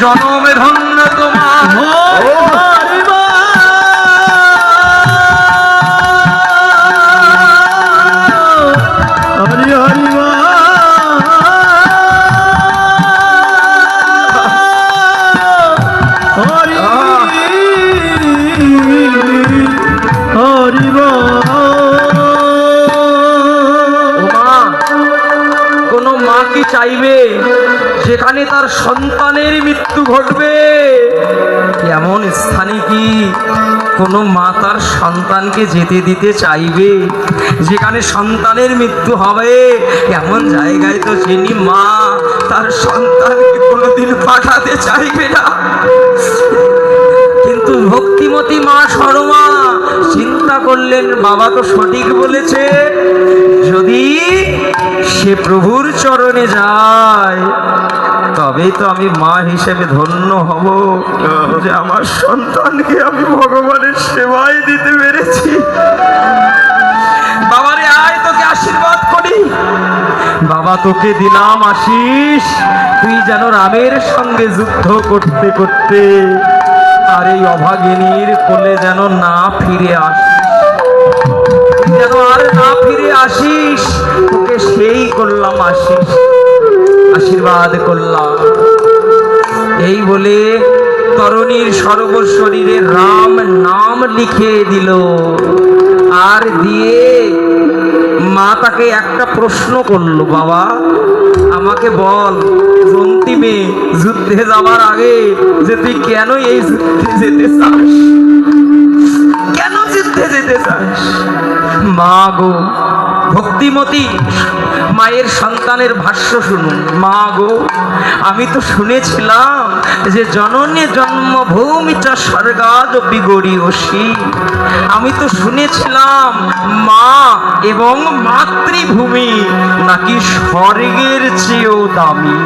জনমে ধন্য তোমার। চাইবে যেখানে তার সন্তানের মৃত্যু ঘটবে? এমন স্থানে কি কোনো মা তার সন্তানকে যেতে দিতে চাইবে? যেখানে সন্তানের মৃত্যু হবে এমন জায়গায় তো যিনি মা তার সন্তানকে কোনোদিন পাঠাতে চাইবে না। কিন্তু ভক্তিমতী মা শর্মা চিন্তা করলেন, বাবা তো সঠিক বলেছে, যদি সে প্রভুর চরণে যায় তবেই তো আমি মা হিসেবে ধন্য হব যে আমার সন্তানকে আমি ভগবানের সেবায় দিতে পেরেছি। বাবারে আয় তোকে আশীর্বাদ করি। বাবা তোকে দিলাম আশিস, তুই যেন রামের সঙ্গে যুদ্ধ করতে করতে আর এই অভাগিনীর কোলে যেন না ফিরে আসিস, যেন আর না ফিরে আসিস। তোকে সেই করলাম আশিস, আশীর্বাদ করলাম। এই বলে তরুণীর সর্বশরীরে রাম নাম লিখে দিল। আর দিয়ে মা তাকে একটা প্রশ্ন করলো, বাবা আমাকে বল অন্তিমে যুদ্ধে যাওয়ার আগে যে তুই কেন এই যুদ্ধে যেতে চাস? কেন যুদ্ধে যেতে চাস? মা গো, ভক্তিমতী মায়ের সন্তানের ভাষ্য শুনুন। মা গো, আমি তো শুনেছিলাম যে জননী জন্মভূমি চ স্বর্গাদপি গরীয়সী। আমি তো শুনেছিলাম মা এবং মাতৃভূমি নাকি স্বর্গের চেয়েও দামি।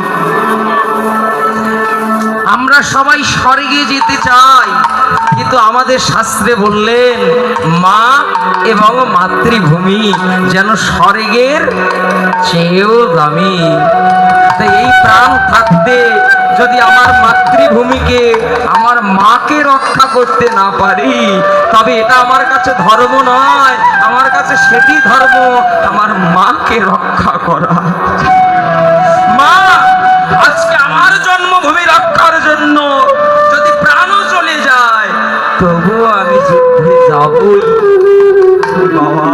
আমরা সবাই স্বর্গে যেতে চাই, কিন্তু আমাদের শাস্ত্রে বললেন মা এবং মাতৃভূমি যেন স্বর্গের চেয়েও দামি। তাই এই প্রাণ থাকতে যদি আমার মাতৃভূমিকে, আমার মাকে রক্ষা করতে না পারি, তবে এটা আমার কাছে ধর্ম নয়, আমার কাছে সেটি ধর্ম আমার মাকে রক্ষা করা। মা আজকে আমার জন্মভূমি রক্ষার জন্য যদি প্রাণও চলে যায় তবুও আমি যুদ্ধে যাবই। বাবা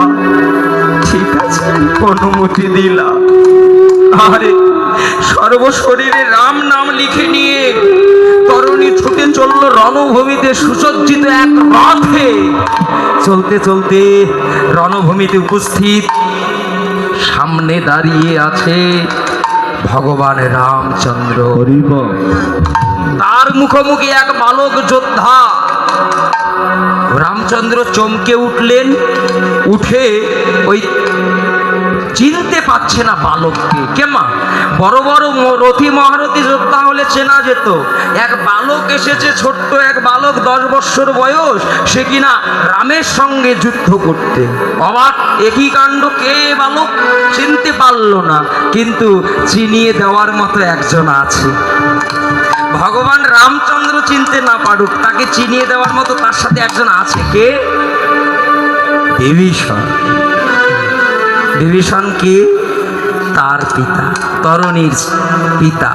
ঠিক আছে, অনুমতি দিলাম। আরে সর্বশরীরে রাম নাম লিখে নিয়ে তরুণী ছুটে চলল রণভূমিতে সুসজ্জিত এক রথে। চলতে চলতে রণভূমিতে উপস্থিত, সামনে দাঁড়িয়ে আছে ভগবান রামচন্দ্র। তার মুখোমুখি এক বালক যোদ্ধা। রামচন্দ্র চমকে উঠলেন, উঠে ওই চিনতে পারছে না বালককে। কেমা বড় বড় রথী মহারথী যোদ্ধা হলে চেনা যেত, এক বালক এসেছে, ছোট্ট এক বালক, 10 বৎসর বয়স, সে কিনা রামের সঙ্গে যুদ্ধ করতে। অবাক, একই কাণ্ড, কে বালক চিনতে পারলো না, কিন্তু চিনিয়ে দেওয়ার মতো একজন আছে। ভগবান রামচন্দ্র চিনতে না পারুক, তাকে চিনিয়ে দেওয়ার মতো তার সাথে একজন আছে। কে? বিভীষণ। বিভীষণ কি? তার পিতা, তরুণীর পিতা।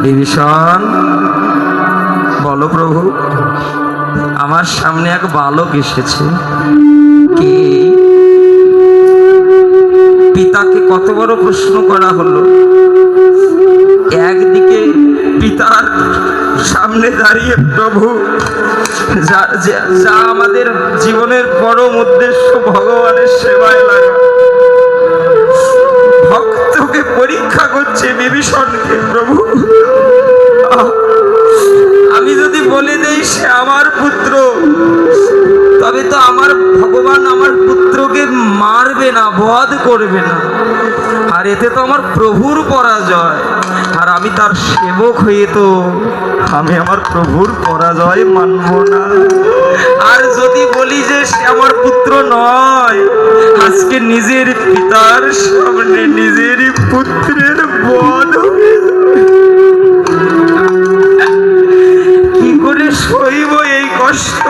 বিভীষণ বলো প্রভু, আমার সামনে এক বালক এসেছে, কে? পিতাকে কত বড় প্রশ্ন করা হলো। একদিকে পিতার সামনে দাঁড়িয়ে প্রভু, যা আমাদের জীবনের পরম উদ্দেশ্য ভগবানের সেবায় লাগা, ভক্তকে পরীক্ষা করছে বিভীষণকে। প্রভু আমি যদি বলে দেই সে আমার পুত্র, তবে তো আমার ভগবান আমার পুত্রকে মারবে না, বধ করবে না, আর এতে তো আমার প্রভুর পরাজয়। আর আমি তার সেবক হয়ে তো আমি আমার প্রভুর পরাজয় মানব না। আর যদি বলি যে সে আমার পুত্র নয়, আজকে নিজের পিতার সামনে নিজেরই পুত্রের বধ হয়ে যাবে। সইব এই কষ্ট।